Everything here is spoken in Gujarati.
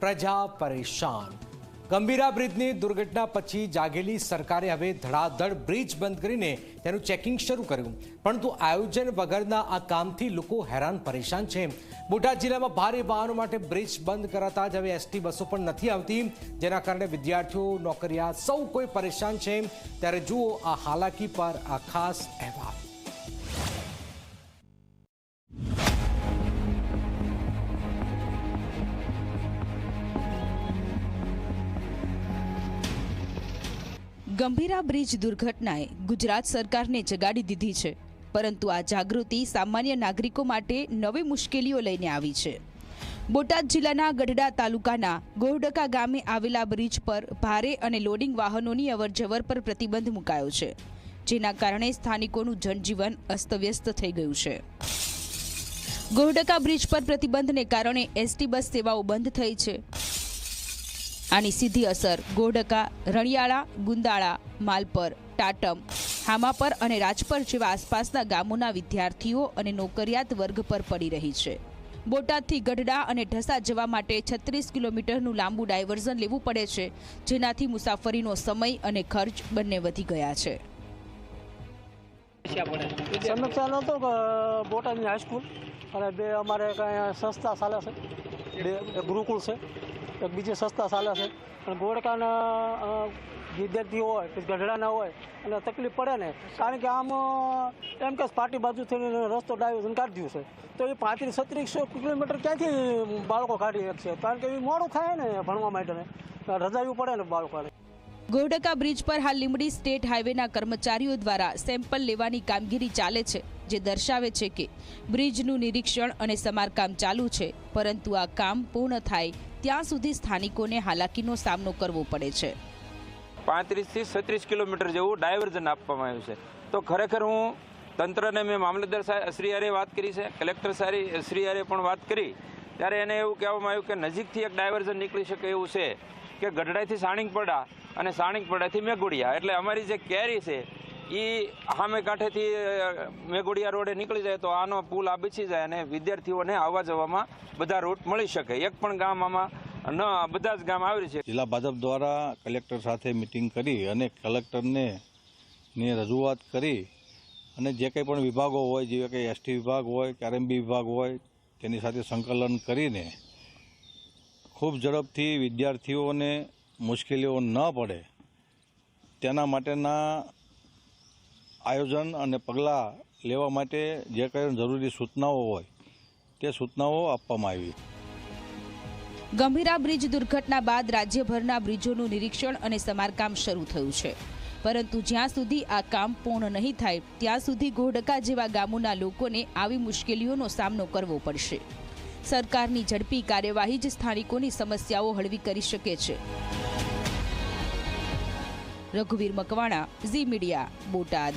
પ્રજા પરેશાન। ગંભીરા બ્રિજની દુર્ઘટના પછી જાગેલી સરકારે હવે ધડાધડ બ્રિજ બંધ કરીને તેનું ચેકિંગ શરૂ કર્યું, પરંતુ આયોજન વગરના આ કામથી લોકો હેરાન પરેશાન છે। બોટાદ જિલ્લામાં ભારે વાહનો માટે બ્રિજ બંધ કરાતા જ હવે એસટી બસો પણ નથી આવતી, જેના કારણે વિદ્યાર્થીઓ, નોકરિયાત સૌ કોઈ પરેશાન છે। ત્યારે જુઓ આ હાલાકી પર આ ખાસ અહેવાલ। ગંભીરા બ્રિજ દુર્ઘટનાએ ગુજરાત સરકારને જગાડી દીધી છે, પરંતુ આ જાગૃતિ સામાન્ય નાગરિકો માટે નવી મુશ્કેલીઓ લઈને આવી છે। બોટાદ જિલ્લાના ગઢડા તાલુકાના ગોહડકા ગામે આવેલા બ્રિજ પર ભારે અને લોડિંગ વાહનોની અવરજવર પર પ્રતિબંધ મુકાયો છે, જેના કારણે સ્થાનિકોનું જનજીવન અસ્તવ્યસ્ત થઈ ગયું છે। ગોહડકા બ્રિજ પર પ્રતિબંધને કારણે એસટી બસ સેવાઓ બંધ થઈ છે। આની સીધી અસર ગોહડકા, રણિયાળા, ગુંદાળા, માલપર, ટાટમ, હામાપર અને રાજપર જેવા આસપાસના ગામોના વિદ્યાર્થીઓ અને નોકરિયાત વર્ગ પર પડી રહી છે। બોટાદથી ગઢડા અને ઢસા જવા માટે 36 કિલોમીટરનું લાંબુ ડાયવર્ઝન લેવું પડે છે, જેનાથી મુસાફરીનો સમય અને ખર્ચ બંને વધી ગયા છે। સમસ્યાનો તો બોટાદની હાઈસ્કૂલ અને બે અમારે સંસ્થા ચાલે છે, બે ગુરુકુળ છે, એક બીજી સંસ્થા ચાલે છે, અને ગોળકાના વિદ્યાર્થીઓ હોય કે ગઢડાના હોય અને તકલીફ પડે ને, કારણ કે આમ એમ કે પાટી બાજુથી રસ્તો ડાયવર્ઝન કાઢી દીધું છે, તો એ 35-36 કિલોમીટર ક્યાંથી બાળકો કાઢી શકશે, કારણ કે એ મોડું થાય ને ભણવા માટે રજાયું પડે ને બાળકોને। ગોહડકા બ્રિજ પર હાલ લીંબડી સ્ટેટ હાઈવેના કર્મચારીઓ દ્વારા સેમ્પલ લેવાની કામગીરી ચાલે છે, જે દર્શાવે છે કે બ્રિજનું નિરીક્ષણ અને સમારકામ ચાલુ છે, પરંતુ આ કામ પૂર્ણ થાય ત્યાં સુધી સ્થાનિકોને હાલાકીનો સામનો કરવો પડે છે। 35 થી 36 કિલોમીટર જેવું ડાયવર્ઝન આપવામાં આવ્યું છે, તો ખરેખર હું તંત્રને મેં મામલતદાર શ્રી હારે વાત કરી છે, કલેક્ટર શ્રી હારે પણ વાત કરી, ત્યારે એને એવું કહેવામાં આવ્યું કે નજીકથી એક ડાયવર્ઝન નીકળી શકે એવું છે કે ગઢડાથી સાણિંગપડા અને સાણિંગપડાથી મેઘોડિયા, એટલે અમારી જે કેરી છે એ સામે કાંઠેથી મેઘોડિયા રોડે નીકળી જાય તો આનો પુલ આ બીછી જાય અને વિદ્યાર્થીઓને આવવા જવામાં બધા રૂટ મળી શકે। એક પણ ગામ આમાં ન, બધા જ ગામ આવી છે। જિલ્લા ભાજપ દ્વારા કલેક્ટર સાથે મિટિંગ કરી અને કલેક્ટરને રજૂઆત કરી અને જે કંઈ પણ વિભાગો હોય, જેવા કે એસટી વિભાગ હોય કે આરએમબી વિભાગ હોય, તેની સાથે સંકલન કરીને ખૂબ ઝડપથી વિદ્યાર્થીઓને મુશ્કેલીઓ ન પડે તેના માટેના આયોજન અને પગલાં લેવા માટે જે કંઈ જરૂરી સૂચનાઓ હોય તે સૂચનાઓ આપવામાં આવી। ગંભીરા બ્રિજ દુર્ઘટના બાદ રાજ્યભરના બ્રિજોનું નિરીક્ષણ અને સમારકામ શરૂ થયું છે, પરંતુ જ્યાં સુધી આ કામ પૂર્ણ નહીં થાય ત્યાં સુધી ગોહડકા જેવા ગામોના લોકોને આવી મુશ્કેલીઓનો સામનો કરવો પડશે। સરકારની ઝડપી કાર્યવાહી જ સ્થાનિકોની સમસ્યાઓ હળવી કરી શકે છે। રઘુવીર મકવાણા, ઝી મીડિયા, બોટાદ।